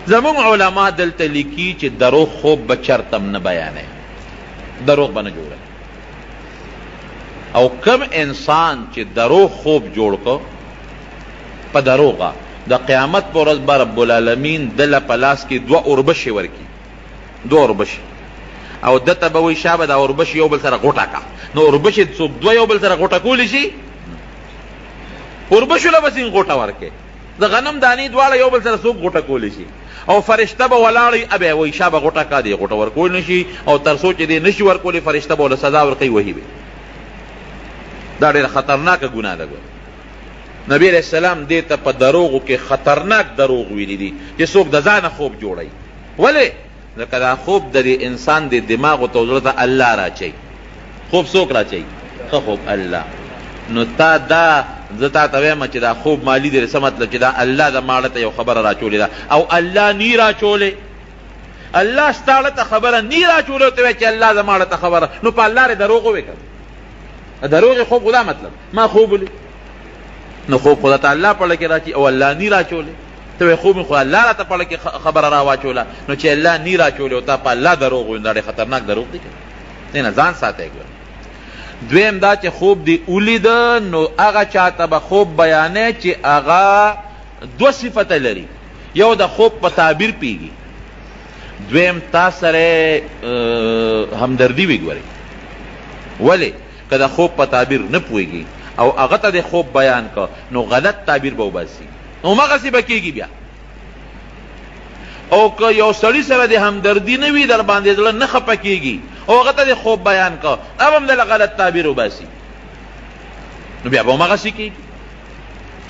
زمون علما دلته لیکي چې دروغ خوب به چرتم نه بیانوي، دروغ به نه جوړوي. او کم انسان چې دروغ خوب جوړ کو په دروغه، د قیامت پر ورځ به رب العالمین دله په لاس کې 2 اوربشې ورکي، 2 اوربشې، او دته به وایي شابه دا اوربشې یو بل سره غوټه کا. نو اوربشې څوک 2 یو بل سره غوټه کولی شي؟ اوربشو له به څنګه غوټه ورکې؟ د غنم دانې دواړه یو بل سره څوک غوټه کولی شي؟ او فرشته به ولاړی ابه وایي شابه غوټه کا دی، غوټه ورکول نه شي، او تر څو چې دی نشي ورکولی فرشته به له سزا ورکوي وهي به. دا ډېره خطرناکه ګناه ده. نبی علیہ السلام دې ته په دروغو کې خطرناک دروغ ویلي دي چې څوک د ځانه خوب جوړوي. ولې؟ ځکه دا خوب د دې انسان د دماغو ته زړه ته الله راچوي. خوب څوک راچوي؟ ښه خوب الله. نو تا دا زه تا ته وایم چې دا خوب مالی دی، څه مطلب چې دا الله د ماړه ته یو خبره راچولې ده او الله نی راچولې. الله ستاړه ته خبره نی راچولې او ته وایې چې الله د ماړه ته خبره، نو په الله رې دروغ ووایې. دروغ خوب خدا مطلب ما خوب ولي، نو خوب خدا ته الله پړه کې راچي او الله نی راچولې. ته وایې خوب مې خو الله راته پړه کې خبره راواچوله، نو چې الله نی راچولې او تا په الله دروغ وایې، دا ډېر خطرناک دروغ دی. نه ځان ساتئ. دویم دا چې خوب دی ولیده، نو هغه چاته به خوب بیانې چې هغه 2 صفته لري. یو د خوب په تعبیر پیږي، دویم تا سره همدردي وي. ګورئ ولې؟ که د خوب په تعبیر نه پوهېږي او هغه ته د خوب بیان که، نو غلط تعبیر به وباسي، نو همغسې به کېږي بیا. او که یو سړي سره د همدردي نه وي، در باندې زړه نه خفه کېږي او هغه ته د خوب بیان که، اب هم دله غلط تعبیر وباسي، نو بیا به همغسې کېږي،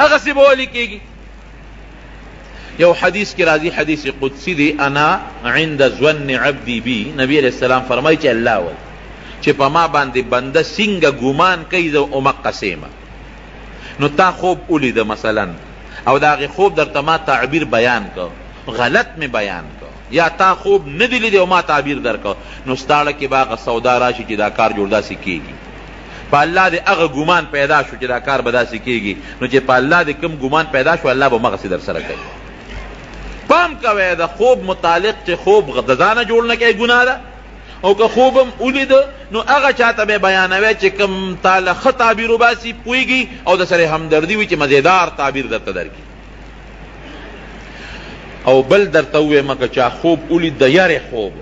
هغسې به ولې کېږي. یو حدیث کې راځي، حدیث قدسی دی، انا عند ظن عبدی بی. نبی علیہ السلام فرمایي چې الله وایي چې په ما باندې بنده څنګه ګمان کوي زه همقسې یم. نو تا خوب ولیده مثلا، او د هغې خوب درته ما تعبیر بیان که، غلط می بیان که، یا تا خوب نه دی لیدی او ما تعبیر درکه، نو ستاړه کې به هغه سودا راشي چې دا کار جوړ داسې کېږي. په الله دې هغه ګمان پیدا شو چې دا کار به داسې کېږي، نو چې په الله دې کوم ګمان پیدا شو، الله به همغسې در سره کوي. پام کوئ د خوب متعلق چې خوب د ځانه جوړ نه کوي ګناه ده، او که خوب هم ولیده نو هغه چاته به بیانوي چې کوم تاله ښه تعبیر وباسي، پوهېږي او د سره همدردي وي چې مزېدار تعبیر درته درکړي. او بل درته ووایم که چا خوب ولید د یارې خوب،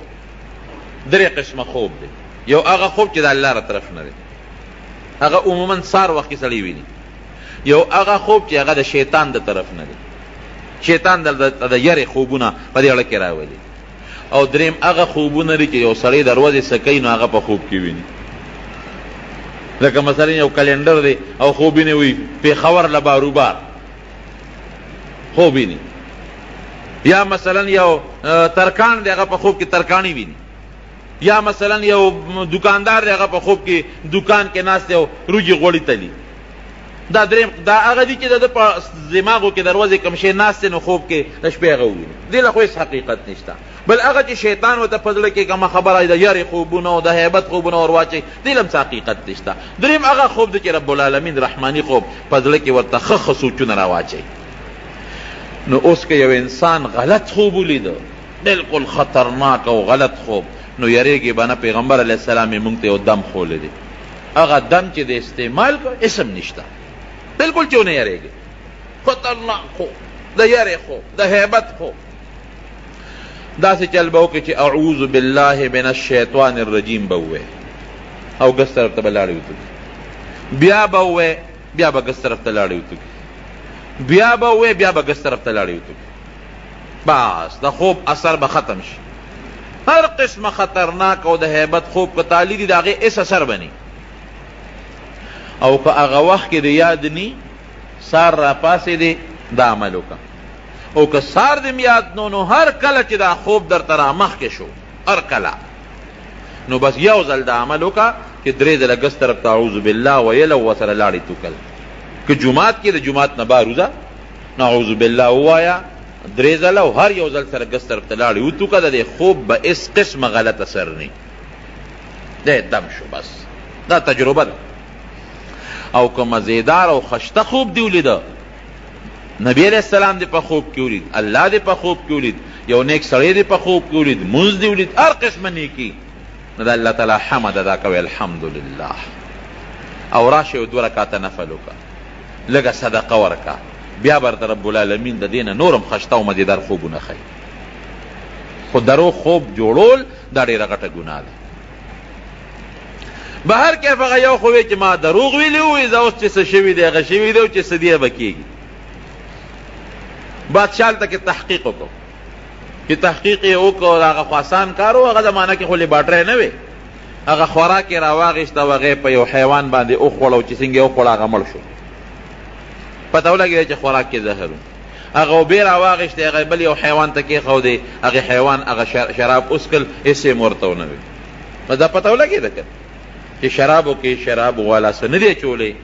3 قسمه خوب دی. یو هغه خوب چې د الله را طرف نه دی، هغه عموما سار وخت کې سړی ویني. یو هغه خوب چې هغه د شیطان د طرف نه دی، شیطان د یارې خوبونه په دې اړه کې راولي. او دریم هغه خوبونه لري چې یو سړی د ورځې سکی نو هغه په خوب کې ویني. لکه مثلا یو کلندر دی او خوب یې وي پېښور له باروبار خوب ویني، یا مثلا یو ترکان دی هغه په خوب کې ترکانی ویني، یا مثلا یو دکاندار دی هغه په خوب کې دکان کې ناست دی او روجي غوړي تلي. دا دریم دا هغه دي چې د په دماغو کې دروازې کوم شی ناست نو خوب کې د شپې هغه وویني. دې له خو هېڅ حقیقت نشته. بل هغه چې شیطان ورته په زړه کې کومه خبره د یارې خوبونه او د هیبت خوبونه ور واچوي، دې له هم څه حقیقت نشته. دریم هغه خوب دی چې رب العالمین رحماني خوب په زړه کې ورته ښه سوچونه راواچوي. نو اوس که یو انسان غلط خوب ولیده، بالکل خطرناک او غلط خوب، نو یریږي به نه. پیغمبر علیه السلام یې موږ ته یو دم ښولی دی، هغه دم چې د استعمال کو اسم نشته، بالکل چې ونه یریږي. خطرناک خوب، د یارې خوب، د هیبت خوب. داسې چل به وکړي چې اعوذ بالله من الشیطان الرجیم به ووایې او ګس طرف ته به لاړې وتوږي، بیا به ووایې بیا به ګس طرف ته لاړې وتوږي، بیا به ووایې بیا به ګس طرف ته لاړې وتوږي. بس د خوب اثر به ختم شي. هر قسمه خطرناک او د هیبت خوب که تعالی دي د هغې هېڅ اثر به ني. او که هغه وخت کې د یاد ني، سار را پاسېدې دا عمل وکړه. او که سار دې یاد نو هر کله چې دا خوب درته را مخکې شو، هر کله نو بس یو ځل دا عمل وکړه چې 3 ځله ګس طرف ته اعوذ بالله ویل او ورسره لاړې توکل. که جومات کې د جومات نه بار وځه نو اعوذ بالله ووایه 3 ځله او هر یو ځل سره ګس طرف ته لاړې وتوکه. د دې خوب به هېڅ قسمه غلط اثر نه دی، دم شو. بس دا تجربه ده. او که مزیدار او خشته خوب دی ولیده، نبی علیہ السلام دی په خوب کې ولید، الله دی په خوب کې ولید، یو نیک سړی دی په خوب کې ولید، مونځ دی ولید، هر قسمه نیکي. نو د الله تعالی حمد ادا کوي، الحمدلله. او راشه یو 2 رکعاته نفل وکړه، لږه صدقه ورکړه، بیا برته رب العالمین د دې نه نورم خشته او مدیدار خوبونه ښیي. خو درو خوب جوړول دا ډېره غټه ګناه ده. به هر کیف هغه یو خو وی چې ما دروغ ویلي وي، زه اوس چې څه شوي دی هغه شوي دی او چې څه دی به کېږي. بادشاه هلته کې تحقیق وکړو، چې تحقیق یې وکړو، هغه خو آسان کار و، هغه زمانه کې خو لیباټرۍ نه وې، هغه خوراک یې راواغېسته او هغه په یو حیوان باندې وخوړه، چې څنګه یې وخوړه هغه مړ شو. پته ولګېده چې خوراک کې زهر و. هغه اوبې راواغېستې، هغه بل یو حیوان ته کېښودې، هغه حیوان هغه شراب وڅښل، هېڅ یې ورته ونه وي. نو دا پته ولګېده که چې شرابو کې شراب والا څه نه دی اچولی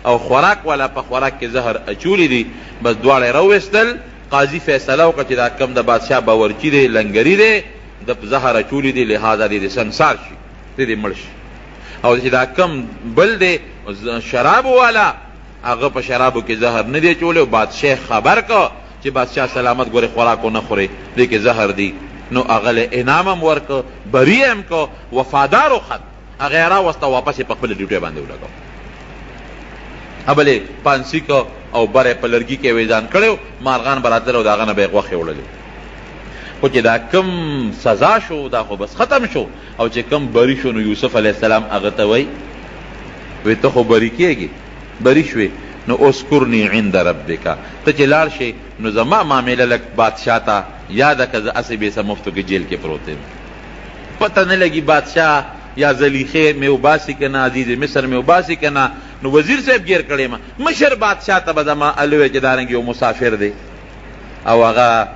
او خوراک والا په خوراک کې زهر اچولی دي، بس دواړه یې راوویستل. قاضي فیصله وکړه چې دا کم د بادشاه باورچي دی، لنګري دی، د زهر اچولی دی، لہذا دی سنګسار شي، دی مړ شي. او چې دا کم بل دی شرابو والا، هغه په شرابو کې زهر نه دی اچولی او بادشاه خبر که چې بادشاه سلامت ګورې خوراک ونه خورې، دې کې زهر دی. نو هغه له انعام هم ورکه، بری هم که، وفادار و خط هغه یې راوسته، واپس یې په خپله ډیوټۍ باندې ولګاو. بلې پانسي که او بره په لرګي کې یې ځان کړی و، مارغان به راتلل او د هغه نه به یې غوښې وړلې. خو چې دا کم سزا شو دا خو بس ختم شو. او چې کم بری شو نو یوسف علیه السلام هغه ته وایي ته خو بری کېږي، بری شوې، نو اذکرني عند ربک، ته چې لاړ شې نو زما معامله لږ بادشاه ته یاده که زه هسې بېڅه مفتو کې جیل کې پروت یم. پته نه لګي بادشاه یا زلیخې مې وباسي که نه، عزیز مصر مې وباسي که نه. نو وزیر صاحب گیر کړی ما، مشر بادشاه ته به زما الوی چې دارنګ یو مسافر دی او هغه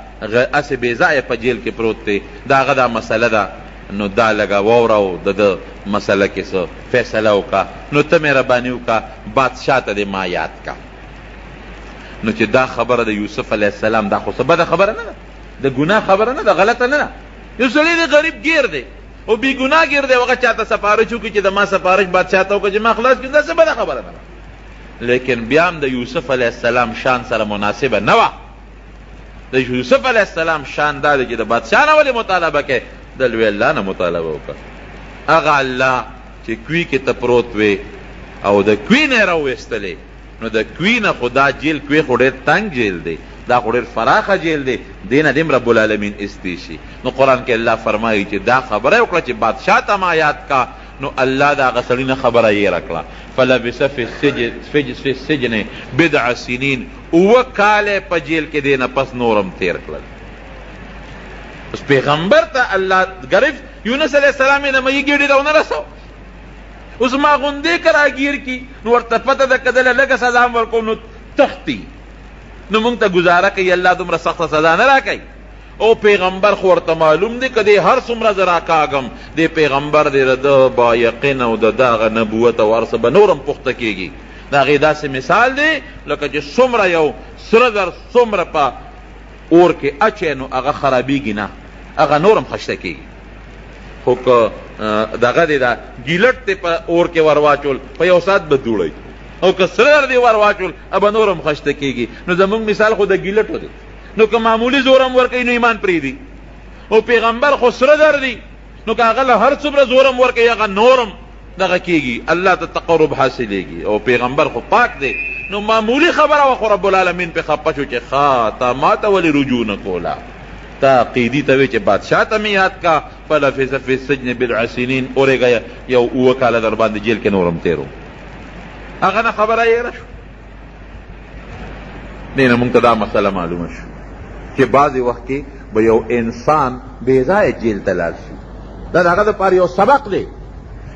هسې بې ځایه په جیل کې پروت دی، د هغه دا مسله ده. نو دا لږه واوره او د ده مسله کې څه فیصله وکړه. نو ته مهرباني وکړه بادشاه ته دې ما یاد کا. نو چې دا خبره د یوسف علیه السلام دا خو څه بده خبره نه ده، د ګناه خبره نه ده، غلطه نه ده. یو سړی دی غریب گیر دی او بی ګناه گیر دی، هغه چاته سفارش وکړي چې د ما سفارش بادشاه ته وکړه چې ما خلاص کړي، دا څه بده خبره نه ده. لیکن بیا هم د یوسف علیه السلام شان سره مناسبه نه وه. د یوسف علیه السلام شان دا دی چې د بادشاه نه ولې مطالبه کوې، د لوی الله نه مطالبه وکړه. هغه الله چې کوی کې ته پروت وې او د کوی نه یې راوویستلې، نو د کوی نه خو دا جیل کوی خو ډېر تنګ جیل دی، دا خو ډېر فراخه جیل دی، دې نه دې رب العالمین استی شي. نو قرآن کې الله فرمایي چې دا خبره یې وکړه چې بادشاه ته ما یاد کا. نو الله د هغه سړي نه خبره یېره کړه. فلبث فی السجن بضع سنین، 7 کاله په جیل کې دې نه پس نورم تیر کړل. اوس پیغمبر ته الله گرفت، یونس علیه السلام یې د مهي ګېډې ته ونه رسو. اوس ما غوندې که راګیر کي نو ورته پته ده که دله لږه سزا هم ورکوم نو تښتي، نو مونږ ته ګزاره کوي الله دومره سخته سزا نه راکوي. او پیغمبر خو ورته معلوم دی که دی هر څومره زه راکاږم دی پیغمبر دی د ده با یقین او د ده هغه نبوت او هر څه به نور هم پخته کېږي. د هغې داسې مثال دی لکه چې څومره یو سره زر څومره په اور کې اچی نو هغه خرابېږي نه، هغه نور هم خشته کېږي. خو که دغه دی دا ګیلټ دی په اور کې ور واچول په یو ساعت به دوړی، او که سره زر دی ور واچول به نور هم خشته کېږي. نو زمونږ مثال خو د ګیلټو دی، نو که معمولی زور هم ورکوي نو ایمان پرېږدي. او پیغمبر خو سره در دی، نو که هغه له هر څومره زور هم ورکوي هغه نور هم دغه کېږي، الله ته تقرب حاصلېږي. او پیغمبر خو پاک دی، نو معمولی خبره وه خو رب العالمین پې خفه شو چې ښه تا ما ته ولې رجوع نه کوله، تا قیدي ته وی چې بادشاه ته مې یاد کا. فلبث فی السجن بضع سنین، اورېږه یو 7 کاله در باندې جیل کې نور هم تېر و. هغه نه خبره یېره شو. دې نه مونږ ته دا مسله معلومه شو چې بعضې وخت کې به یو انسان بې ځایه جیل ته لاړ شي، دا د هغه دپاره یو سبق دی.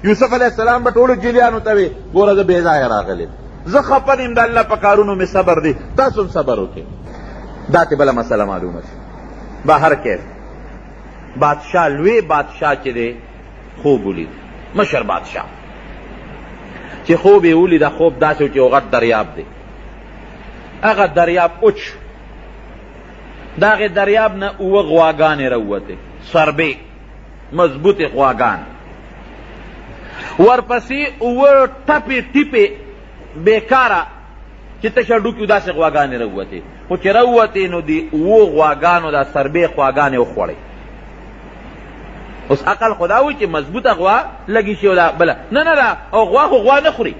یوسف علیه السلام به ټولو جیلیانو ته وی ګوره زه بې ځایه راغلی، زه خفه نیم، د الله په کارونو مې صبر دی، تاسو هم صبر وکړئ. دا ته بله مسله معلومه شي. به هر کیف بادشاه لوی بادشاه چې دی خوب ولید، مشر بادشاه چې خوب یې ولیده، خوب داسې و چې یو غټ دریاب دی، هغه دریاب اوچ، د هغې دریاب نه 7 غواګانې راووتې، سربې مضبوطې غواګان، ورپسې 7 ټپې ټیپې بیکاره چې تشه ډوکي داسې غواګانې راووتې، خو چې راووتې نو د اوو غواګانو دا سربې غواګانې وخوړې. اوس عقل خو دا وایي چې مضبوطه غوا لګي شي دا بله نه نه دا او غوا خو غوا نه خوري.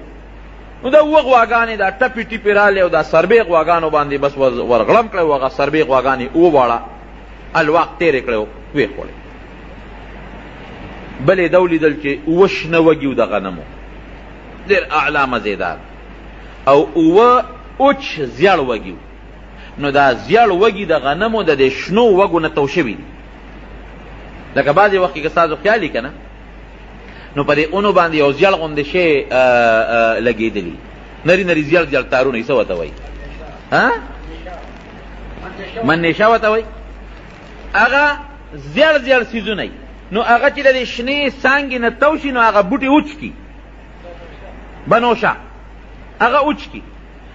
نو دا اوه غواګانې دا ټپې ټپې رالې او دا سربې غواګانو باندې بس ورغړم کړی و. هغه سربې غواګانې وواړه الواق تېرې کړی و ویې خوړې. بلې ده ولیدل چې اوه شنه وږي و د غنمو ډېر اعلی مزېدار او اوه اوچ زیړ وږي و. نو دا زیړ وږي د غنمو د دې شنو وږو نه تو شوي دي. لکه بعضې وخت کې که ستاسو خیال وي که نه نو په دې اونو باندې یو زیړ غوندې شی لګېدلي نري نري زیړ زیړ تارونه یې څه ورته وایي منیشه ورته وایي. هغه زیړ زیړ څیزونه نو هغه چې د دې شنې څانګې نه تو شي نو هغه بوټي وچکي بنوشه هغه وچکي.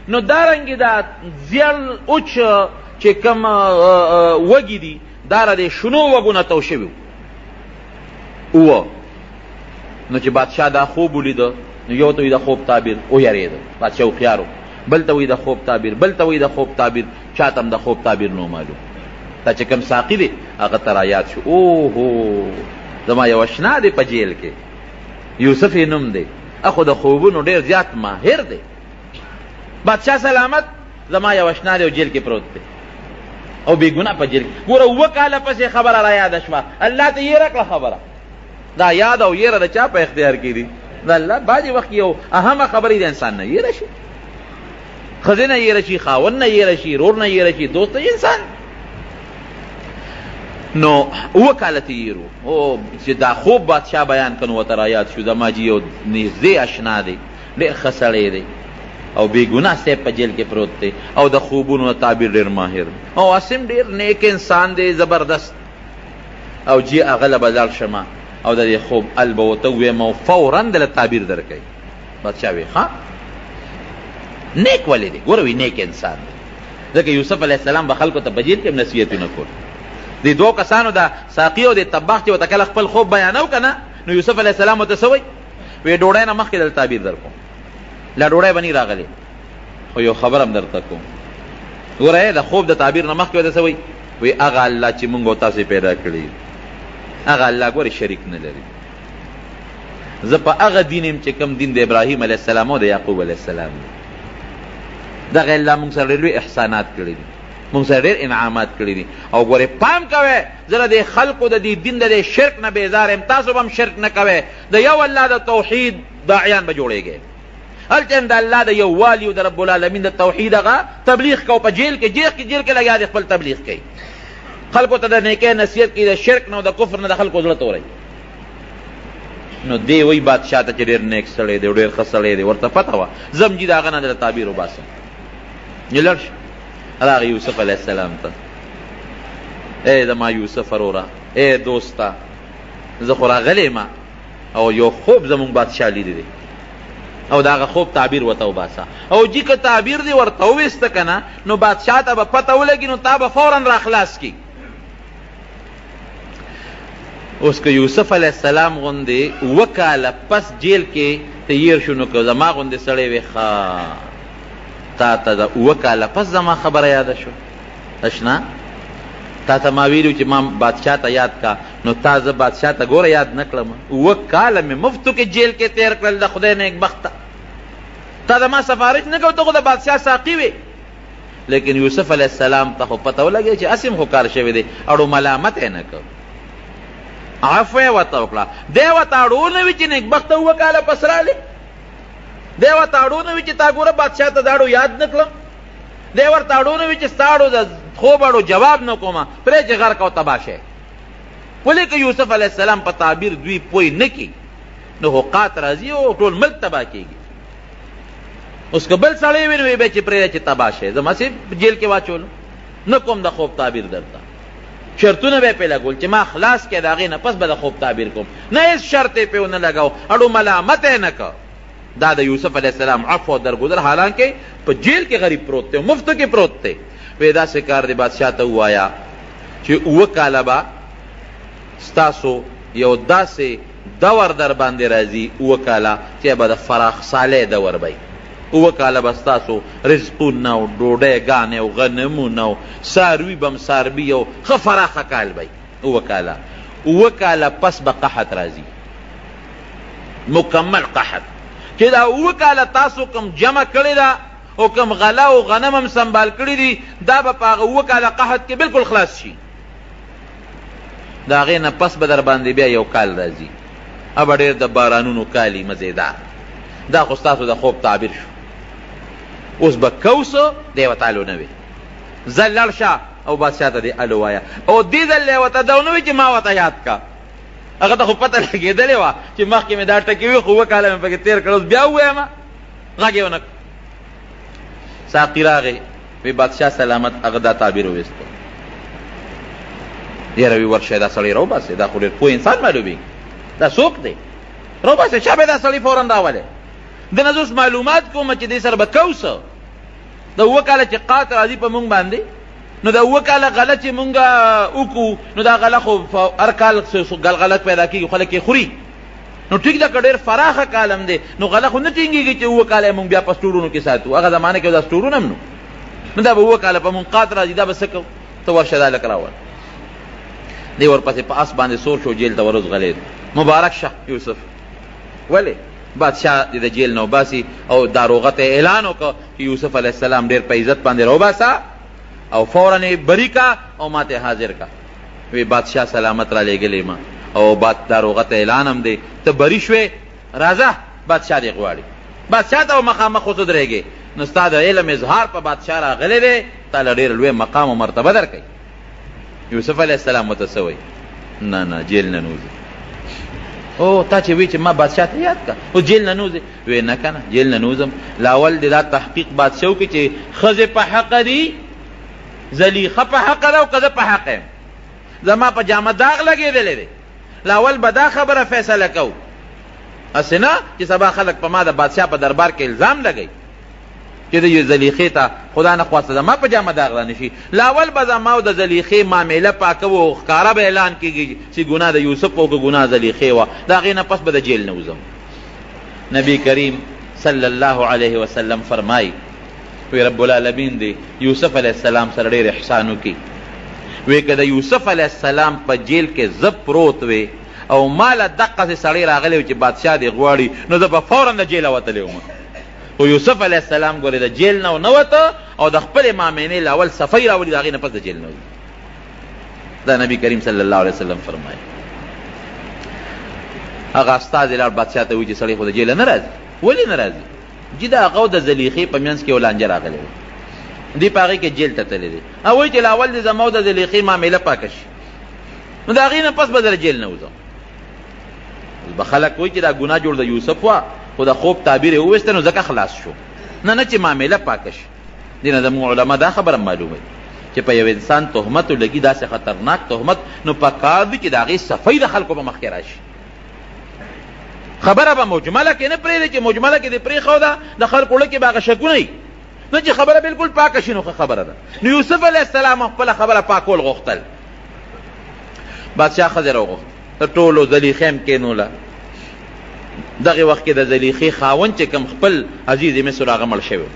نو دارنګې دا زیړ اوچ چې کوم وږي دي دا را د شنو وږو نه تو شوي اوه. نو چې بادشاه دا خوب ولیده نو یو ته وي د خوب تعبیر ویرېده بادشاه هوښیار و. بل ته وي د خوب تعبیر بل ته وي د خوب تعبیر چا ته هم د خوب تعبیر نو معلوم. تا چې کوم ساقي دی هغه ته رایاد شو اوهو زما یو اشنا دی په جیل کې یوسف یې نوم دی اخو د خوبونو ډېر زیات ماهر دی. بادشاه سلامت زما یو اشنا دی او جیل کې پروت دی او بې ګناه په جیل کې. ګوره اوه کاله پسې خبره را یاده شوه الله ته یېره کړه خبره. دا یاد او یېره د چا په اختیار کې دي؟ د الله. بعضې وخت یو اهمه خبرې د انسان نه یېره شي ښځې نه یېره شي خاوند نه یېره شي رور نه یېره شي دوست نه انسان. نو اوه کاله ته یېرو او چې دا خوب بادشاه بیان کړ نو ورته را یاد شو زما جي یو نږدې اشنا دی ډېر ښه سړی دی او بې ګناه صاحب په جیل کې پروت دی او د خوبونو تعبیر ډېر ماهر او اسیم ډېر نیک انسان دی زبردست. او جي هغه له به لاړ شمه او د دې خوب ال به ورته ووایم او فورا دله تعبیر درکوي. بادشاه وی ښه نیک ولې دی ګوره وی نیک انسان دی ځکه یوسف علیه السلام به خلکو ته په جیل کې هم نصیحتونه کول. د دوو کسانو د ساقي او د طباخ چې ورته کله خپل خوب بیانو که نه نو یوسف علیه السلام ورته څه وایي وی ډوډۍ نه مخکې دله تعبیر در کوم لا ډوډۍ به نه راغلې خو یو خبر هم درته کوم. ګوره د خوب د تعبیر نه مخکې ورته څه وایي وی هغه الله چې موږ او تاسې پیدا کړي هغه الله ګورې شریک نه لري. زه په هغه دین یم چې کوم دین د ابراهیم علیه السلام او د یعقوب علیه السلام دی. دغه الله موږ سره ډېر لوی احسانات کړي دي موږ سره ډېر انعامات کړي دي. او ګورې پام کوئ زه د خلکو د دې دین د دې شرک نه بیزار یم تاسو به هم شرک نه کوئ. د یو الله د توحید داعیان به جوړېږئ. هلته هم د الله د یووالي او د رب العالمین د توحید هغه تبلیغ کو په جیل کې جیل کې لګیا دی خپل تبلیغ کوي خلکو ته د نیکۍ نصیحت کوي د شرک نه او د کفر نه د خلکو زړه تورئ. نو دی وایي بادشاه ته چې ډېر نیک سړی دی ډېر ښه سړی دی ورته پته وه زم جي د هغه نه د تعبیر وباسم. لړ شه راغی یوسف علیه السلام ته ای زما یوسف وروره ای دوسته زه خو راغلی یم او یو خوب زمونږ بادشاه لیدی دی او د هغه خوب تعبیر ورته وباسه او جي که تعبیر دی ورته وویسته که نه نو بادشاه ته به پته ولګي نو تا به فورا را خلاص کي. اوس که یوسف علیه السلام غوندې اوه کاله پس جیل کې تیر شو نو که زما غوندې سړی وی ښه تا ته د اوه کاله پس زما خبره یاده شو اشنا تا ته ما ویلو چې ما بادشاه ته یاد کا نو تا زه بادشاه ته ګوره یاد نه کړم اوه کاله مې مفتو کې جیل کې تیر کړل د خدای نیکبخته تا د ما سفارش نه کو ته خو د بادشاه ساقي وې. لیکن یوسف علیه السلام ته خو پته ولګی چې اسیم خو کار شوی دی اړو ملامت یې نه کړ عفو یې ورته وکړه. دی ورته اړو نه وي چې نیکبخته اوه کاله پس راغلی دی ورته اړو نه وي چې تا ګوره بادشاه ته دا اړو یاد نه کړم دی ورته اړو نه وي چې ستا اړو د خوب اړو جواب نه کومه پرې چې غرق او تباه شی. ولې که یوسف علیه السلام په تعبیر دوی پوی نه کړي نو حقات راځي او ټول ملک تباه کېږي. اوس که بل سړی وي نو وی به چې پرېږده چې تباه شی زما صرف جیل کې واچولو نه کوم د خوب تعبیر درته شرطونه به یې پې لګول چې ما خلاص کړې د هغې نه پس به د خوب تعبیر کوم نه هېڅ شرط یې پې ونه لګاو اړو ملامت یې نه که. دا د یوسف علیه السلام عفو درگذر حالانکه په جیل کې غریب پروت دی مفتو کې پروت دی. وی داسې کار دی بادشاه ته ووایا چې اوه کاله به ستاسو یو داسې دور در باندې راځي اوه کاله چې به د فراخ سالی دور بی اوه کاله به ستاسو رزقونه او ډوډۍ ګانې او غنمونه او څاروي به م څاروي او ښه فراخه کال به اوه کاله پس به قحط راځي، مکمل قحط، چې دا اوه کاله تاسو کم جمع کړې ده او کم غله او غنم هم سنبال کړي دي، دا به په هغه اوه کاله قحط کې بلکل خلاص شي. د هغې نه پس به در باندې بیا یو کال راځي، ابه ډېر د بارانونو کالي مزېدار. دا خو ستاسو د خوب تعبیر شو. اوس به کوسه دی ورته الو نه وي، ځه لړ شه او بادشاه ته دې الو وایه، او دې ځل یې ورته دا نه وي چې ما ورته یاد کا. هغه ته خو پته لګېدلې وه چې مخکې مې دا ټکي وي، خو اوه کاله مې پکې تېر کړه، اوس بیا ووایم غږ یې ونه کړ. ساقي راغی، وی بادشاه سلامت، هغه دا تعبیر وویسته. یاره وی ورشه دا سړی راوباسئ، دا خو ډېر پوه انسان معلومېږي، دا څوک دی؟ راوباسئ، چا به دا سړی فورا راولئ. د نه زه اوس معلومات کوم چې دې سره به کوسه د اوه کاله چې قات راځي په مونږ باندې، نو د اوه کاله غله چې مونږ وکړو، نو دا غله خو هر کال غلغلک پیدا کېږي، خلک یې خوري. نو ټیک ده که ډېر فراخه کالم دی، نو غله خو نه ټینګېږي چې اوه کاله یې مونږ بیا په سټورونو کې ساتو. هغه زمانه کې دا سټورونه هم نو دا به اوه کاله په مونږ قات راځي، دا به څه کوو؟ ته ورشه دا لک راوړه. دی ورپسې په اس باندې سور شو، جیل ته ورغلی. مبارک شه یوسف. ولې؟ بادشاه د جیل نه وباسي او داروغه ته اعلان وکړه چې یوسف علیه السلام ډېر په عزت باندې راوباسه او فوراً یې بری کا او ما ته حاضر کا. وی بادشاه سلامت را لېږلی ما او داروغه ته اعلان هم دی، ته بری شوې، راځه بادشاه دې غواړي. بادشاه ته مخامخ اوس ودرېږې، نو ستا د علم اظهار په بادشاه راغلی دی، تا له ډېر لوی مقام او مرتبه درکوي. یوسف علیه السلام ورته څه وایي؟ نه جیل نه نوځي. او تا چې وی چې ما بادشاه ته یاد کا او جیل نه نوځې؟ وی نه که نه جیل نه نوځم، لاول دې دا تحقیق بادشاه وکړي چې ښځې په حقه دي، زلیخه په حقه ده او که زه په حقه یم، زما په جامه داغ لګېدلی دی. لاول به دا خبره فیصله کوو، هسې نه چې سبا خلک په ما د بادشاه په دربار کې الزام لګوي چې د زلیخې ته خدا نه خواسته زما په جامه داغ را نشي. لاول به زما او د زلیخې معامله پاکوو او ښکاره به اعلان کېږي چې ګناه د یوسف او که ګناه زلیخې وه، د هغې نه پس به د جیل نه وځم. نبی کریم صلی الله علیه وسلم فرمایي، وی رب العالمین دی یوسف علیه السلام سره ډېر احسان وکړي. وی که د یوسف علیه السلام په جیل کې زه پروت وی او ماله دقسې سړی راغلی و چې بادشاه دې غواړي، نو زه به فورا د جیله وتلی وم. خو یوسف علیه السلام ګورې د جیل نه نه وته او د خپلې مامنې لاول صفۍ راولي، د هغې نه پس د جیل نه وځي. دا نبی کریم صلی الله علیه وسلم فرمایي. هغه استازی لاړ بادشاه ته وایي چې سړی خو د جیله نه راځي. ولې نه راځي؟ چې د هغه او د زلیخې په منځ کې یو لانجه راغلی و، دی په هغې کې جیل ته تللی دی. او وایي چې لاول د زما او د زلیخې معامله پاکه شي، نو د هغې نه پس به زه د جیل نه وځم. به خلک وایي چې دا ګناه جوړ د یوسف وه، خو د خوب تعبیر یې وویسته نو ځکه خلاص شو. نه چې معامله پاکه شي. دې نه زموږ علما دا خبره معلوموي چې په یو انسان تهمت ولګي، داسې خطرناک تهمت، نو پکار دي چې د هغې صفۍ د خلکو په مخ کې راشي. خبره به مجمله کې نه پرېږدي چې مجمله کې دې پرېښوده د خلکو زړه کې به هغه شکونه وي، نه چې خبره بالکل پاکه شي نو ښه خبره ده. نو یوسف علیه السلام خپله خبره پاکول غوښتل. بادشاه ښځې راوغوښت، د ټولو زلیخې هم کېنوله. دغه وخت کې د زلیخې خاوند چې کوم خپل عزیز مصر هغه مړ شوی،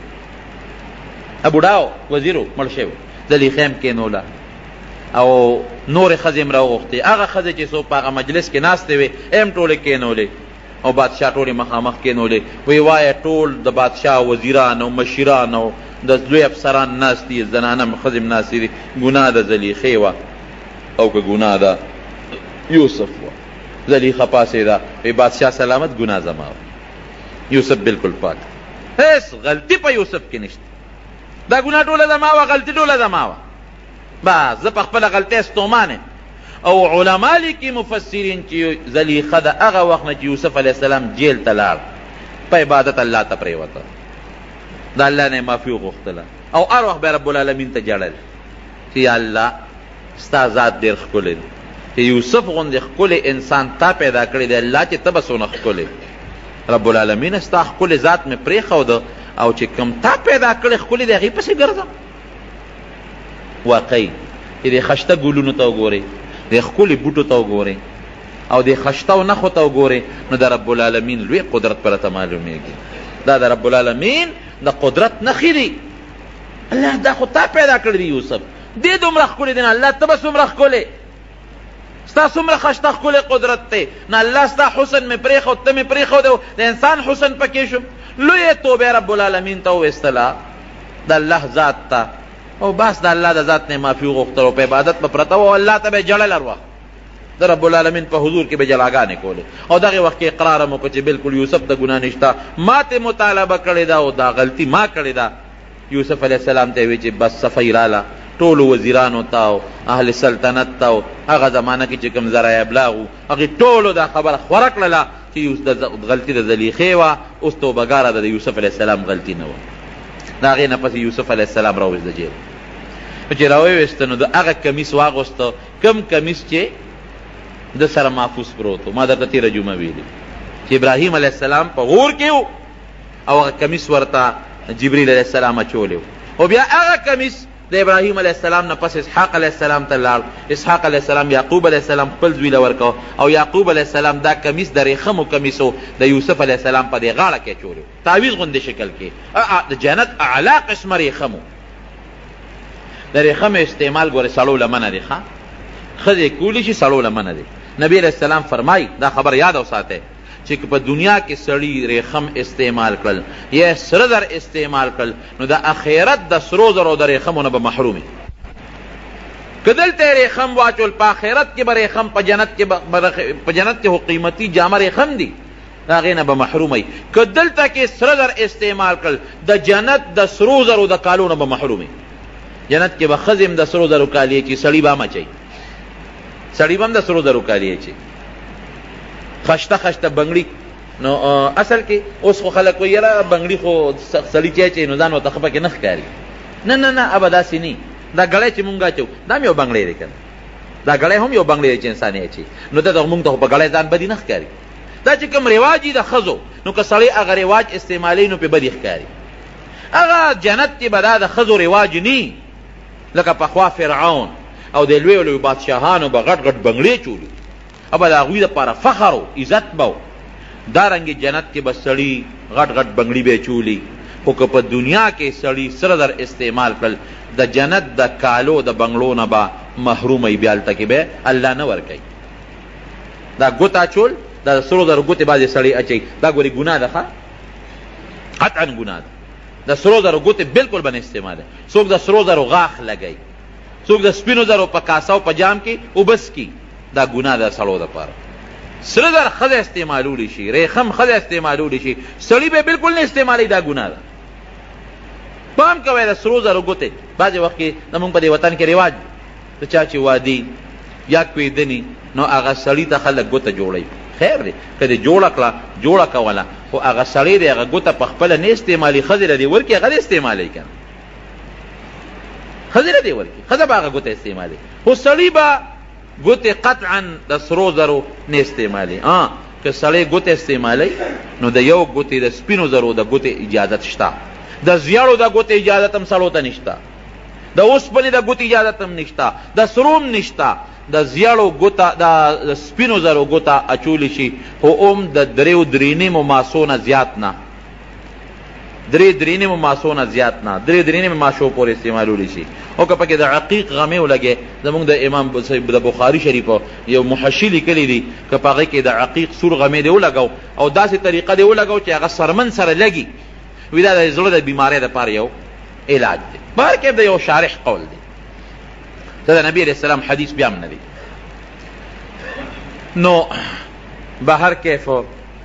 بوډا وزیرو مړ شوی، زلیخې هم کېنوله او نورې ښځې هم راوغوښتې. هغه ښځې چې څوک په هغه مجلس کې ناستې وې هم ټولې کېنولې او بادشاه ټولې مخامخ کېنولې. وی وایه ټول د بادشاه وزیران او مشیران او د لوی افسران ناست دي، زنانه ښځې هم ناستې دي. ګناه د زلیخې وه او که ګناه د یوسف وه. زلیخه پاسېده، وی بادشاه سلامت، ګناه زما وه، یوسف بالکل پاک، هیڅ غلطي په یوسف کې نشته، دا ګناه ټوله زما وه، غلطي ټوله زما وه، بس زه په خپله غلطۍ ستومان یم. او علما لیکي مفسرین چې زلیخه د هغه وخت نه چې یوسف علیه السلام جیل ته لاړ په عبادت الله ته پرېوته، د الله نه یې معافي وغوښتله او هر وخت به رب العالمین ته جړل چې یا الله ستا ذات ډېر ښکلی دی، چې یوسف غوندې ښکلی انسان تا پیدا کړی دی الله، چې ته به څونه ښکلی رب العالمین، ستا ښکلی ذات مې پرېښوده او چې کوم تا پیدا کړی ښکلی دی هغې پسې ګرځم. واقعي چې د خشته ګلونو ته وګورئ، د ښکلي بوټو ته وګورئ او د خشتو نښو ته وګورئ، نو د رب العالمین لوی قدرت پرته معلومیږي. دا د رب العالمین د قدرت نښې دي. الله دا خو تا پیدا کړی دی یوسف، دې دومره ښکلی دی نه الله ته به څومره ښکلی، ستا څومره ښایسته ښکلی قدرت دی نه الله ستا حسن مې پرېښود، ته مې پرېښود د انسان حسن پکې شو. لویې توبې رب العالمین ته وویستله د الله ذات ته، او بس د الله د ذات نه معافي وغوښتل او په عبادت به پرته و، الله ته به یې جړل ارواح د رب العالمین په حضور کې به جلاګانې کولې. او دغې وخت کې اقرار هم وکړه چې بلکل یوسف ته ګناه نشته، ما ته مطالبه کړې ده او دا غلطي ما کړې ده. یوسف علیه السلام ته یې وی چې بس صفی راله ټولو وزیرانو ته او اهل سلطنت ته او هغه زمانه کې چې کوم ذرایع ابلاغ وو هغې ټولو دا خبره خوره کړله چې غلطي د زلیخې وه، اوس توبهګاره ده، د یوسف علیه السلام غلطي نه وه. د هغې نه پس یوسف علیه السلام راوویست د جیل. چې راوویسته نو د هغه کمیس واغوسته، کم کمیس چې د سره محفوظ پروت و. ما درته تېره جمعه ویلي چې ابراهیم علیه السلام په غور کې و او هغه کمیس ورته جبریل علیه السلام اچولی و. او بیا هغه کمیس د ابراهیم علیه السلام نه پس اسحاق علیه السلام ته لاړ. اسحاق علیه السلام یعقوب علیه السلام خپل زوی له ورکو، او یعقوب علیه السلام دا کمیس د ریخمو کمیسو د یوسف علیه السلام په دې غاړه کې اچولی و، تعویض غوندې شکل کې. د جنت اعلی قسمه ریخمو. د ریخم استعمال ګورې سړو له منع دی، ښه ښځې کولی شي، سړو له منع دی. نبی علیہ السلام فرمائی، دا خبر یاد اوساته چې په دنیا کې سړی ریخم استعمال کړل یا سره زر استعمال کړل نو د اخرت د سرو زرو د ریخمونه به محرومي. که دلته ریخم واچول په آخرت کې به ریخم، په جنت کې قیمتي جامه ریخم دي، د هغې نه به محرومي. که دلته کې سره زر استعمال کړل د جنت د سرو زرو د کالونه به محرومي. جنت کې به ښځې هم د سرو زرو کالي چې سړي به هم اچوي، سړی به هم د سرو زرو کالي اچي، خشته خشته بنګړي. نو اصل کې اوس خو خلک وایي یاره بنګړي خو سړي چې اچوي نو ځان ورته ښه پکې نه ښکاري. نه نه نه، ابه داسې نه. دا ګړی چې مونږ اچو دا هم یو بنګړی دی که نه، دا ګړی هم یو بنګړی دی چې انسان یې اچي، نو ته مونږ ته خو په ګړی ځان بدي نه ښکاري. دا چې کوم رواج دي د ښځو، نو که سړی هغه رواج استعمالوي نو پې بدي ښکاري. هغه جنت کې به دا د ښځو رواج نه لکه پخوا فرعون او د لویو لویو بادشاهانو به غټ غټ بنګړې چولي او به د هغوی دپاره فخر و عزت به و. دارنګې جنت کې به سړي غټ غټ بنګړي به یې چولي. خو که په دنیا کې سړي سره در استعمال کړل د جنت د کالو د بنګړو نه به محروموي، بیا هلته کې به الله نه ورکوي. دا ګوت اچول، دا سرو زرو ګوتې بعضې سړی اچوي، دا ګورې ګناه ده، ښه قطعا ګناه ده. د سرو زرو ګوتې بلکل به نه استعماله. څوک د سرو زرو غاښ لګوي، څوک د سپینو زرو په کاسه او په جام کې اوبس کی، دا ګناه ده سړو دپاره. سره زر ښځه استعمالولی شي، ریخم ښځه استعمالولی شي، سړي به بلکل نه استعمالوي، دا ګناه ده. پام کوئ د سرو زرو ګوتې بعضې وخت کې زمونږ په دې وطن کې رواج د چا چې وادي یا کویدني نو هغه سړي ته خلک ګوته جوړوي. خیر دی که دې جوړه کړه جوړه کوله، خو هغه سړی دی هغه ګوته په خپله نه استعمالي، ښځې له دې ورکړي هغه دې استعمالوي که نه، ښځې له دې ورکړي، ښځه به هغه ګوته استعمالوي، خو سړي به ګوتې قطعا د سرو زرو نه استعمالي. که سړی ګوتې استعمالوي نو د یو ګوتې د سپینو زرو د ګوتې اجازت شته، د زیړو د ګوتې اجازت هم سړو ته نشته، د اوسپنې د ګوتې اجازت هم نشته، د سرو هم نشته. د زیړو ګوته د سپینو زرو ګوته اچولی شي، خو هم د دریو درېنیمو ماسو نه زیات نه، درې درېنیمو ماسو نه زیات نه، درې درېنیمو ماسو پورې استعمالولی شي. او که پکې د عقیق غمې ولګې، زمونږ د امام د بخاري شریف یو محشي لیکلی دي که په هغې کې د عقیق سور غمې دې ولګو او داسې طریقه دې ولګو چې هغه سرمن سره لګي، وي دا د زړه د بیمارۍ دپاره یو علاج دی. بهر کې د یو شارح قول دی، دا د نبی علیہ السلام حدیث بیا هم نه دی. نو بهر کیف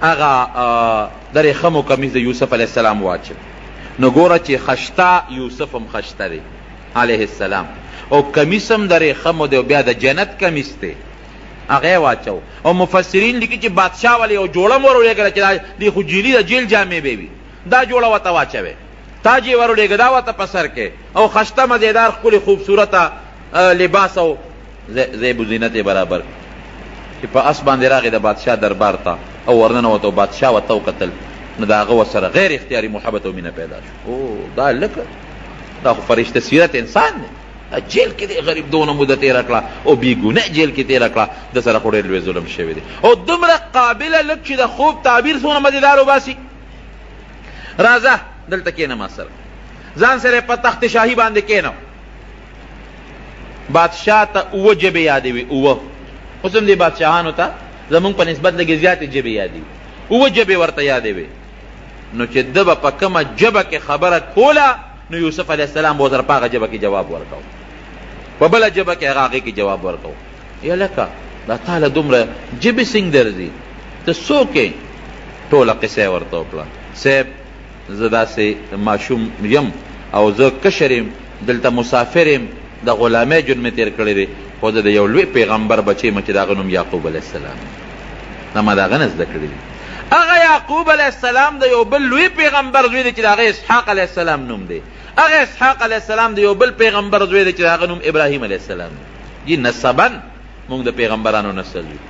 هغه د ریخمو کمیس د یوسف علیہ السلام واچو. نو ګوره چې خشته یوسف هم خشته دی علیہ السلام، او کمیس هم د ریخمو دی، بیا د جنت کمیس دی هغه واچو. او مفسرین لیکي چې بادشاه ولې یو جوړه م ورولېږله چې دی خو جیلي د جیل جامې به وي، دا جوړه ورته واچوې، تاج یې ورولېږه دا ورته په سر کې، او خشته مزېدار ښکلې خوبصورته لباس او زیب و زینت برابر چې په اس باندې راغی د بادشاه دربار ته او ورننوت او بادشاه ورته وکتل، نو د هغه ورسره غیر اختیاري محبت او مینه پیدا شو. او دا لکه دا خو فرشته سیرت انسان دی، جیل کې دی غریب دونه موده تېره کړه او بېګناه جیل کې تېره کړه، د سره خو ډېر لوی ظلم شوی دی. او دومره قابله لږ چې د خوب تعبیر څومره مزېدار وباسي. راځه دلته کېنه ما سره ځان سره په تخت شاهي باندې کېنه بادشاہ ته اوه جبې یادوي اوه اوس هم دې بادشاهانو ته زمونږ په نسبت لږې زیاتې جبې یادوي اوه جبې ورته یادوي نو چې ده به په کومه ژبه کې خبره کوله نو یوسف علیه السلام به ورته په هغه ژبه کې جواب ورکو په بله ژبه کې هغې کې جواب ورکو یا لکه دا تاله دومره ژبې څنګ درځي ته څوک یې ټوله قصه یې ورته وکړه صاحب زه داسې ماشوم یم او زه کشر یم دلته مسافر یم د غلامۍ ژوند مې تېر کړی دی خو زه د یو لوی پیغمبر بچی یم چې د هغه نوم یعقوب علیه السلام نه ما د هغه نه زده کړي دي هغه یعقوب علیه السلام د یو بل لوی پیغمبر زوی دی چې د هغه اسحاق علیه السلام نوم دی هغه اسحاق علیه السلام د یو بل پیغمبر زوی دی چې د هغه نوم ابراهیم علیه السلام دی نسبا موږ د پیغمبرانو نسل یو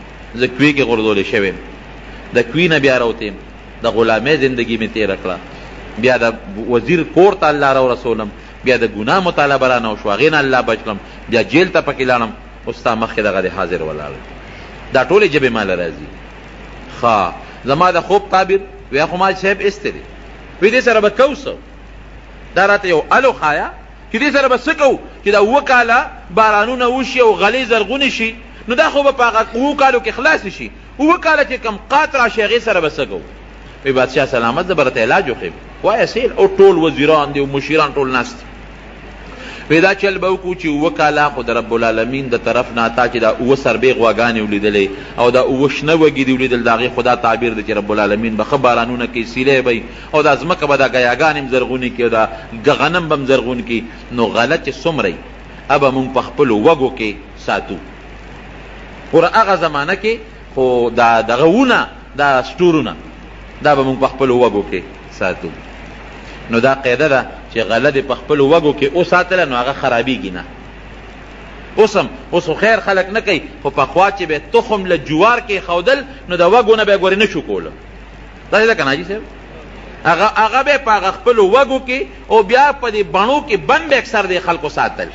زه کوی کې غورځولی شوی د کوی نه بیا راوتیم د غلامۍ زندګي مې تېره کړه بیا د وزیر کور ته الله را ورسولم بیا د ګناه مطالبه رانه وشو هغې نه الله بچ کړم بیا جیل ته پکې لاړم اوس ستا مخکې دغه د حاضر ولاړ دا ټولې ژبې ماله راځي ښه زما د خوب تعبیر ویا خو ما صاحب ایستی دی وی دې سره به کوو څه دا راته یو الو ښایه چې دې سره به څه کوو چې دا اووه کاله بارانونه وشي او غلې زرغونې شي نو دا خو به په هغه اووه کالو کې خلاصې شي اووه کاله چې کم قات راشي هغې سره به څه کوو وی بادشاه سلامت زه به راته علاج وښیم وایه سیل او ټول وزیران دي او مشیران ټول ناست وی دا چل به وکړو چې اووه کاله خو د رب العالمین د طرف نه تا چې دا اووه سربې غواګانې ولیدلې او دا اووه شنه وږي دي ولیدل د هغې خو دا تعبیر دی چې رب العالمین به ښه بارانونه کوي سیلی به او دا ځمکه به دا ګیاګانې هم زرغونې کړي او دا غنم به هم زرغون کړي نو غله چې څومره ابه مونږ په خپلو وږو کې ساتو ګوره هغه زمانه کې خو دا دغه ونه دا سټورونه دا به مونږ په خپلو وږو کې ساتو نو دا قاعده ده چې غله دې په خپلو وږو کې وساتله نو هغه خرابېږي نه اوس خو خیر خلک نه کوي خو پخوا چې به تخم له جوار کې ښودل نو د وږو نه به یې ګورې نه شو کوله داسې ده که نه حاجي صاحب هغه به په هغه خپلو وږو کې او بیا په دې بڼو کې بند به اکثر دې خلکو ساتل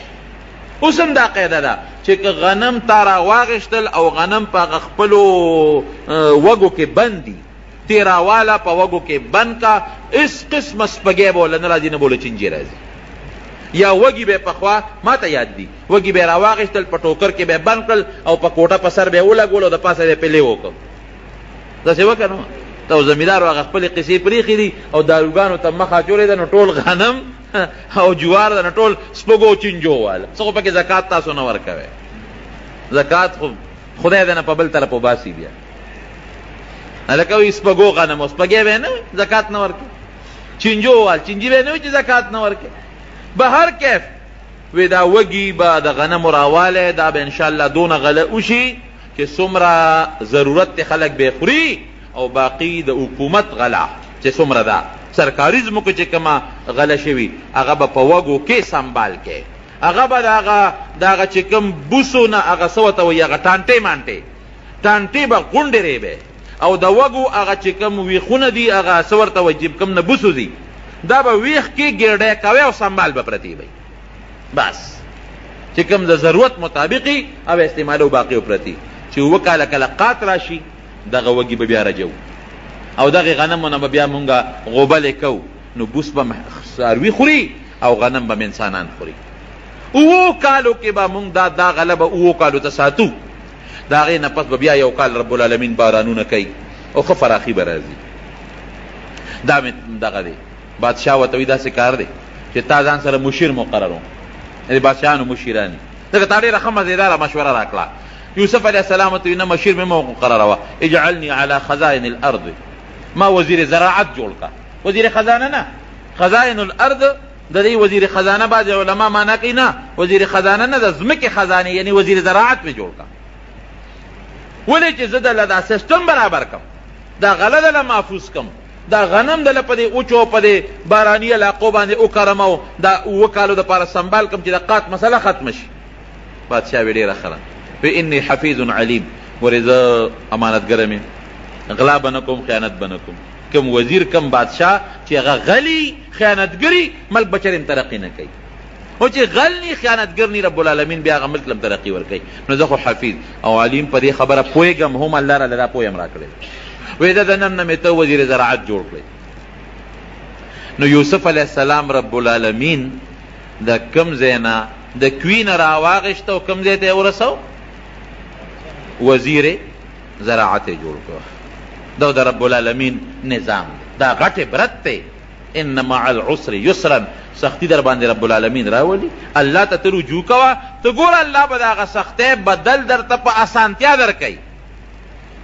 اوس هم دا قاعده ده چې که غنم تا راواغېشتل او غنم په هغه خپلو وږو کې بند دي تیراواله په وږو کې بند کا اس قسمه سپږی به وله نه راځي نه به وله چینجې راځي یا وږي به پخوا ما ته یاد دي وږي به یې راواغېشتل په ټوکر کې به یې بند کړل او په کوټه په سر به یې ولګول او د پاسه به یې پلې وکړ داسې وکړه نو ته او زمیندارو هغه خپلې قصې پرېښې دي او داروګانو ته مخ اچولې ده نو ټول غنم او جوار ده نو ټول سپږو چینجو واله څه خو پکې زکات تاسو نه ورکوئ زکات خو خدای ده نه په بل طرف وباسي بیا هلکه وایي سپږو غنم او سپږی به نه زکات نه ورکوي چینجو وال چینجي به نه وي چې زکات نه ورکوي به هر کیف وی دا وږي به د غنمو راوالی دا به انشاءالله دونه غله وشي چې څومره ضرورت دی خلک به خوري او باقي د حکومت غله چې څومره ده سرکاري ځمکو چې کومه غله شوي هغه به په وږو کې سنبال کې هغه به د هغه چې کوم بوسو نه هغه څه ورته وایي هغه ټانټې به غونډې به او د وږو هغه چې کوم ویښونه دي هغه څه ورته وایي چې کوم نه بوسو دي دا به ویښ کې ګیرډی کوي او سنبال به پرتې وي بس چې کوم د ضرورت مطابقي او استعمالو باقي پرتې چې اووه کاله کله قات راشي دغه وږي به بیا رجو او دغه غنمونه به بیا مونږه غوبلې کوو نو بوس به څاروي خوري او غنم به انسانان خوري اووه کالو کې به مونږ دا غله به اووه کالو ته ساتو د هغې نه پس به بیا یو کال رب العالمین بارانونه کوي او ښه فراخي به راځي دا مې دغه دی بادشاه ورته وایي داسې کار دی چې تا ځان سره مشیر مقرر د بادشاهانو مشیران ځکه تا ډېره ښه مزېداره مشوره را کړه یوسف علیه السلام ورته وایي نه مشیر مې مه مقرروه اجعلني على خزائن الارض ما وزیر زراعت جوړ کا وزیر خزانه نه خزائن الارض د دې وزیر خزانه بعضې علما معنا کوي نه وزیر خزانه نه د ځمکې خزانې یعنی وزیر زراعت مې جوړ کا ولې چې زه دله دا سیسټم برابر کم دا غله دله محفوظ کم دا غنم دله په دې اوچو په دې باراني علاقو باندې وکرم او دا اووه کالو دپاره سنبال کم چې د قات مسله ختمه شي بادشاه وی ډېره ښه ده وی انی حفیظ علیم ورې زه امانتګره مې غلا به نه کوم خیانت به نه کوم کم وزیر کم بادشاه چې هغه غلی خیانتګري ملک بچریم ترقي نه کوي او چې غل نی خیانتګر نی رب العالمین بیا هغه ملک لم ترقي ورکوي نو زه خو حفیظ او علیم په دې خبره پوهېږم هم الله راله دا پوهه م راکړی وایي د نن نه مې ته وزیر زراعت جوړ کړی نو یوسف علیہ السلام رب العالمین د کم زینا د کوین راواغشت او کم زیته ورسو وزیر زراعت جوړ کړ. دا د رب العالمین نظام دا غټ برت ته ان مع العسر یسرا سختی در باندې رب العالمین راولي. الله ته رجوع کوا ته ګور الله به دا سختۍ بدل در ته په اسانتیا درکې.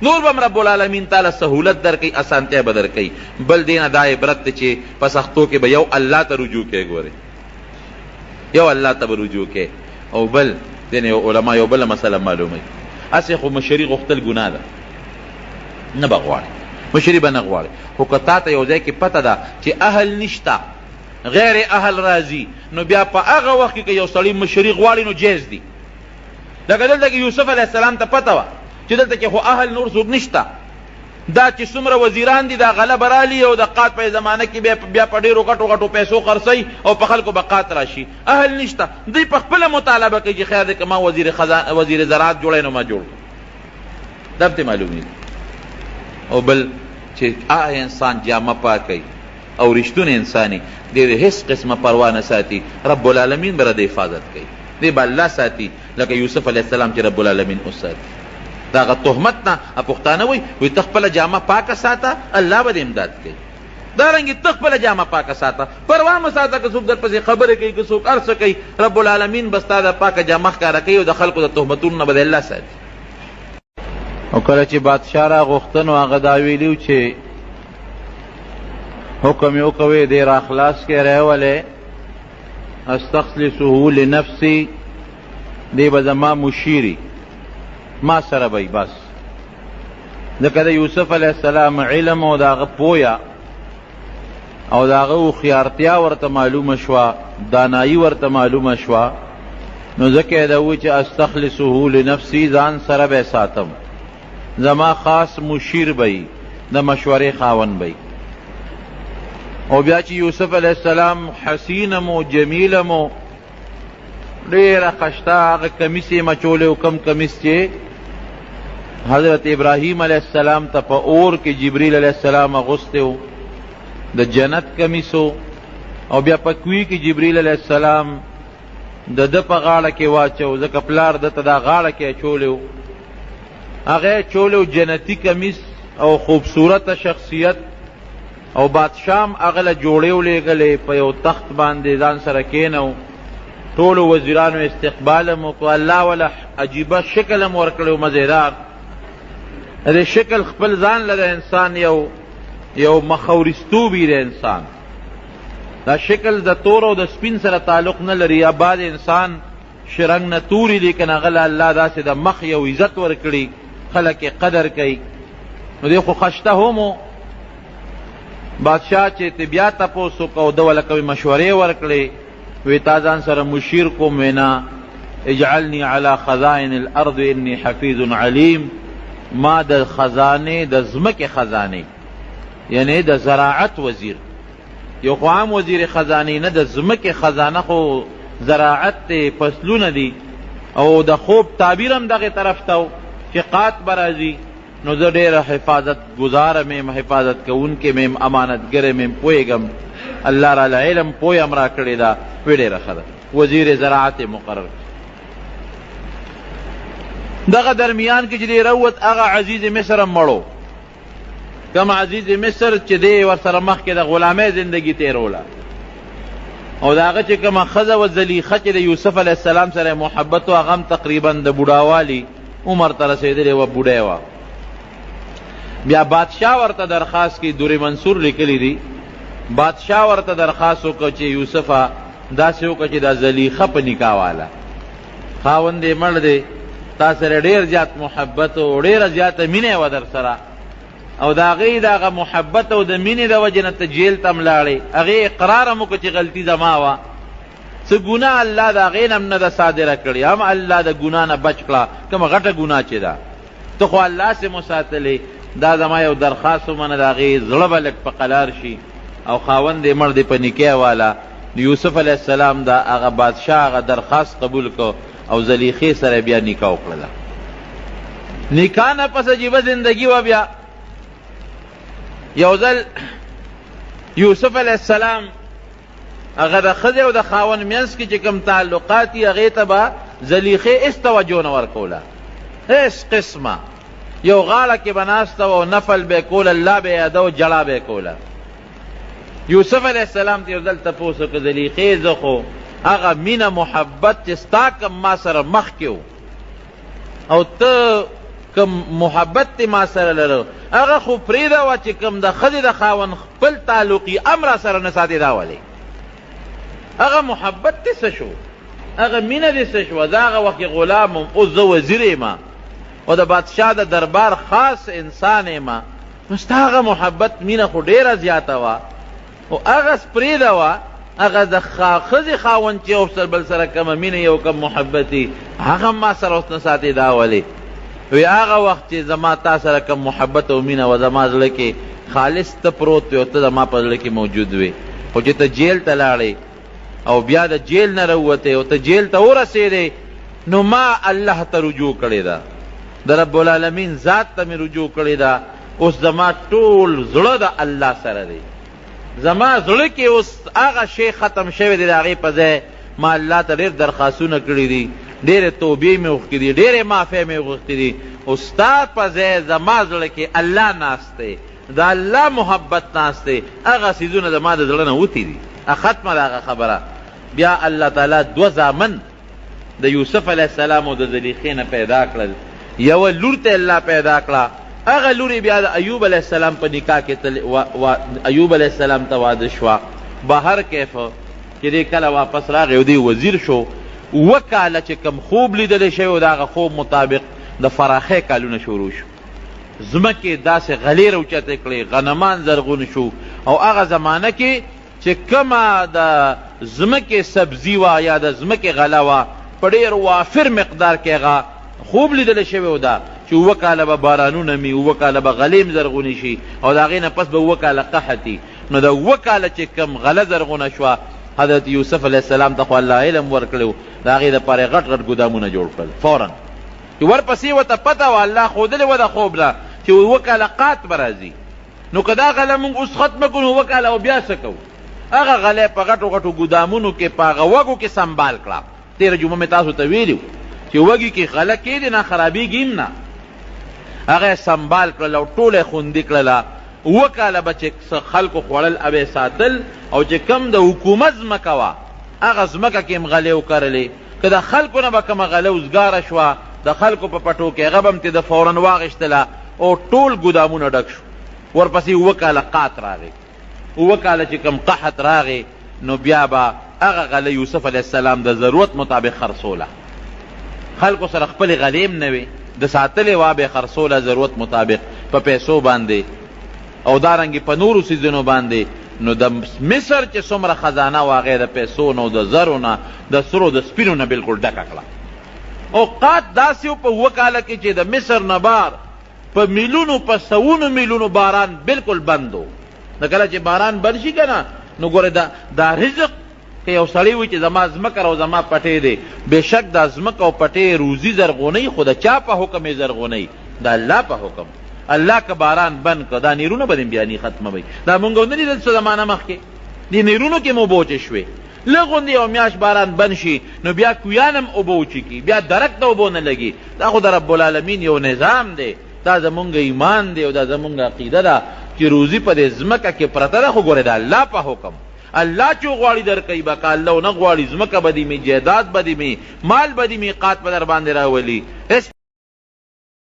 نور بم رب العالمین تعالی سہولت درکې اسانتیا بدر کوي. بل دین ادا عبرت چې په سختو کې به یو الله ته رجوع کوي. ګوره یو الله ته رجوع کوي او بل دین علماء یو بل مسله معلومه اسی خو مشری غختل ګناه ده نه بغواړي مشری به نه غواړي. خو کتا ته یو ځای کې پته ده چې اهل نشتا غیر اهل راضی نو بیا په هغه وخت کې یو سړی مشری غواړي نو جایز دي. لکه دلته کې یوسف علیه السلام ته پته وه چې دلته کې خو اهل نور څوک نشته. دا چې څومره وزیران دي دا غله برالي او د قات په زمانه کې بیا په ډېرو غټو غټو پیسو خرڅوي او په خلکو به قات راشي. اهل نشته. دوی په خپله مطالبه کوي چې خیر دی که ما وزیر زراعت جوړی نو ما جوړ کړو. دا به معلومېږي. او بل چې انسان جامه پاکوي او رښتون انساني د هیڅ قسمه پروا نه ساتي رب العالمین به د حفاظت کوي. دی به الله ساتي لکه یوسف علیه السلام چې رب العالمین وساتي. دا غ تهمت نه پښتانه وي ته خپله جامه پاکه ساته الله به د امداد کوي. دارنګې ته خپله جامه پاکه ساته پروا مه ساته که څوک درپسې خبرې کوي که څوک هر څه کوي. رب العالمین به ستا د پاکه جامه ښکاره کوي او د خلکو د تهمتونو نه به د الله ساتي. او کله چې بادشاه را غوښته نو هغه دا ویلي چې حکم یې وکوی دی را خلاص کې راولی استخلصه لنفسي دی به زما مشیري ما سره به بس. ځکه د یوسف علیه السلام علم او د هغه پویه او د هغه هوښیارتیا ورته معلومه شوه دانایي ورته معلومه شوه نو ځکه یې ده وی چې استخلصه لنفسي ځان سره به ساتم زما خاص مشیر به د مشورې خاوند به. او بیا چې یوسف علیه السلام حسینم و جمیلم و ډېره خشته هغه کمیس یې مچولی و کم کمیس چې حضرت ابراهیم علیه السلام ته په اور کې جبریل علیه السلام اغوستی و د جنت کمیس و. او بیا په کوی کې جبریل علیه السلام د ده په غاړه کې واچو ځکه پلار ده ته دا غاړه کې اچولی و. هغه اچولی و جنتی کمیس او خوبصورت شخصیت او بادشاهم هغه له جوړې ولېږلې په یو تخت باندې ځان سره کېنو. ټولو وزیرانو استقبال هم وکړو. الله وله عجیبه شکل هم ورکړی و مزیدار. د شکل خپل ځان له د انسان یو مخورستوبي د انسان دا شکل د تور او د سپین سره تعلق نه لري. یا بعد انسان شرنګ نه توري لیکن هغه له الله داسې د مخ یو عزت ورکړي خلک یې قدر کوي. نو دی خو خشته هم بادشاہ چې ته بیا تپوس وکړه او ده وله کوي مشورې ورکړې وی تا ځان سره مشیر کوم وینا اجعلني على خزائن الارض انی حفیظ علیم. ما د خزانه د ځمکې خزانه یعنی د زراعت وزیر یو خو عام وزیر خزانه نه د ځمکې خزانه خو زراعت فصلونه دي او د خوب تعبیر هم دغه طرف ته چې قات برازي نو زه ډېره حفاظت گزاره میم حفاظت کوونکې میم امانتګره میم پوهېږم الله راله علم پوی هم را کړې ده وی ډېره ښه ده وزیر زراعت مقرر. دغه درمیان کې چې دی روت هغه عزیز مصر هم مړو. کم عزیز مصر چې دی ورسره مخکې د غلامۍ زندگی تیروله او د هغه چې کومه ښځه و زلیخه چې د یوسف علیه السلام سره محبت و هغه هم تقریبا د بوډاوالي عمر ته رسېدلې وه بوډۍ وه. بیا بادشاہ ورته درخواست کی دور منصور لیکلی دی بادشاہ ورته درخواست وکړه چې یوسفه داسې وکړه چې دا زلیخه په نکاح واله خاوند یې مړ دی تا سره ډېر زیات محبت او ډېره زیاته مینه وه در سره او د هغې د هغه محبت او د مینې د وجې نه ته جیل ته هم لاړې هغې اقرار هم وکړه چې غلطي زما وه څه ګناه الله د هغې نه هم نه ده صادره کړې هم الله د ګناه نه بچ کړه کومه غټه ګناه چې ده ته خو الله سې مو ساتلې دا زما یو درخواست ومنه د هغې زړه به لږ په قلار شي او خاوند یې مړ دی په نکاح واله. یوسف علیه السلام دا هغه بادشاه هغه درخواست قبول کو او زلیخې سره بیا نکاح وکړله. نکاح نه پس عجیبه زندگی و. بیا یو ځل یوسف علیہ السلام هغه د ښځې او د خاوند منځ کې چې کوم تعلقات دي هغې ته به زلیخې هېڅ توجه نه ورکوله، هېڅ قسمه. یو غاړه کې به ناسته وه او نفل به یې کول، الله به یې یاده او جړه به یې کوله. یوسف علیہ السلام ته یو ځل تپوس وکړه زلیخې زه خو هغه مینه محبت چې ستا کم ما سره مخکې و او ته کم محبت تی ما سره لرو هغه خو پرېږده وه چې کم د ښځې د خاوند خپل تعلقي ام را سره نه ساتې دا ولې هغه محبت دې څه شو، هغه مینه دې څه شوه. دا هغه وخت غلام یم، اوس زه وزیر یم او د بادشاه د دربار خاص انسان یم، نو ستا هغه محبت مینه خو ډېره زیاته وه او هغه پرېږده وه هغه د ښځې خاوند چې یو بل سره کمه مینه یو کم محبت وي هغه ما سره اوس نه ساتې دا ولې وی هغه وخت چې زما تا سره کم محبت او مینه وه زما زړه کې خالص ته پروت وی او ته زما په زړه کې موجود وی، خو چې ته جیل ته لاړې او بیا د جیل نه راووتې او ته جیل ته ورسېدې نو ما الله ته رجوع کړې ده، د رب العالمین ذات ته مې رجوع کړې ده. اوس زما ټول زړه د الله سره دی، زما زړه کې اوس هغه شی ختم شوی دی، د هغې په ځای ما الله ته ډېر درخواستونه کړي دي، ډېرې توبې مې غوښتې دي، ډېرې معافۍ مې غوښتې دي. او ستا په ځای زما زړه کې الله ناست دی، د الله محبت ناست دی، هغه څیزونه زما د زړه نه وتي دي. ختمه ده هغه خبره. بیا الله تعالی دوه زامن د یوسف علیه السلام او د زلیخې نه پیدا کړل. یوه لور ته الله پیدا کړه، هغه لور بیا د ایوب علیه السلام په نکاح کې ایوب علیه السلام ته واده شوه. بهر کیفه چې دی کله واپس راغی او دی وزیر شو، 2 کاله چې کم خوب لیدلی شوی و د هغه خوب مطابق د فراخۍ کالونه شروع شو، ځمکې داسې غلې راوچتې کړې، غنمان زرغون شو. او هغه زمانه کې چې کومه د ځمکې سبزي وه یا د ځمکې غله وه په ډېر وافر مقدار کې هغه خوب لیدلی شوی و ده چې 2 کاله به بارانونه مي، 2 کاله به غلې م زرغونې شي او د هغې نه پس به 2 کاله قحط وي. نو د 2 کاله چې کم غله زرغونه شوه حضرت یوسف علیه السلام ته خو الله علم ورکړی و، د هغې دپاره یې غټ غټ ګودامونه جوړ کړل فوراً. چې ورپسې ورته پته وه الله ښودلې وه د خوب نه چې 2 کاله قات به راځي، نو که دا غله مونږ اوس ختمه کړو 2 کاله او بیا څه کوو؟ هغه غلی په غټو غټو ګودامونو کې په هغه وږو کې سنبال کړه. تېره جمعه مې تاسو ته ویلي و چې وږي کې غله کېدې نه خرابېږي هم نه، هغه یې سنبال کړل او ټوله یې خوندي کړله. 2 کاله به چې خلکو خوړل او یې ساتل، او چې کم د حکومت ځمکه وه هغه ځمکه کې هم غلې وکرلې. که د خلکو نه به کومه غله وزګاره شوه د خلکو په پټو کې هغه به هم ته د فوراً واغېشتله او ټول ګودامونه ډک شو. ورپسې 2 کاله قات راغی، 2 کاله چې کوم قحط راغی نو بیا به هغه غله یوسف علیه السلام د ضرورت مطابق خرڅوله. خلکو سره خپلې غلې هم نه وې، د ساتلې وه به یې خرڅوله ضرورت مطابق په پیسو باندې او دارنګې په نورو څیزونو باندې. نو د مصر چې څومره خزانه وه هغې د پیسو نه او د زرو نه د سرو د سپینو نه بلکل ډکه کړه. اوقات داسې و په 2 کاله کې چې د مصر نه بار په میلونو په سوونو میلونو باران بلکل بند و. د کله چې باران بند شي که نه نو ګورې دا رزق که یو سړی وي چې زما ځمکه او زما پټې دی، بېشک دا ځمکه او پټې روزي زرغونی، خو د چا په حکم یې زرغونی؟ د الله په حکم. الله که باران بند کړه دا نیرونه به بیا نی ختموي. دا مونږ نه لیدل څه زمانه مخکې دې نیرونو کې مو بوچې شوې، لږ غوندې یو میاشت باران بند شي نو بیا کویان هم اوبه وچکي، بیا درک ته اوبه نه لګي. دا خو د رب العالمین یو نظام دی، دا زمونږ ایمان دی او دا زمونږ عقیده ده چې روزي په دې ځمکه کې پرته ده، خو ګورې د الله په حکم. الله چې غواړي درکوي به، که الله ونه غواړي ځمکه به دې مې، جایداد به دې مې، مال به دې مې، قات به در باندې راولي.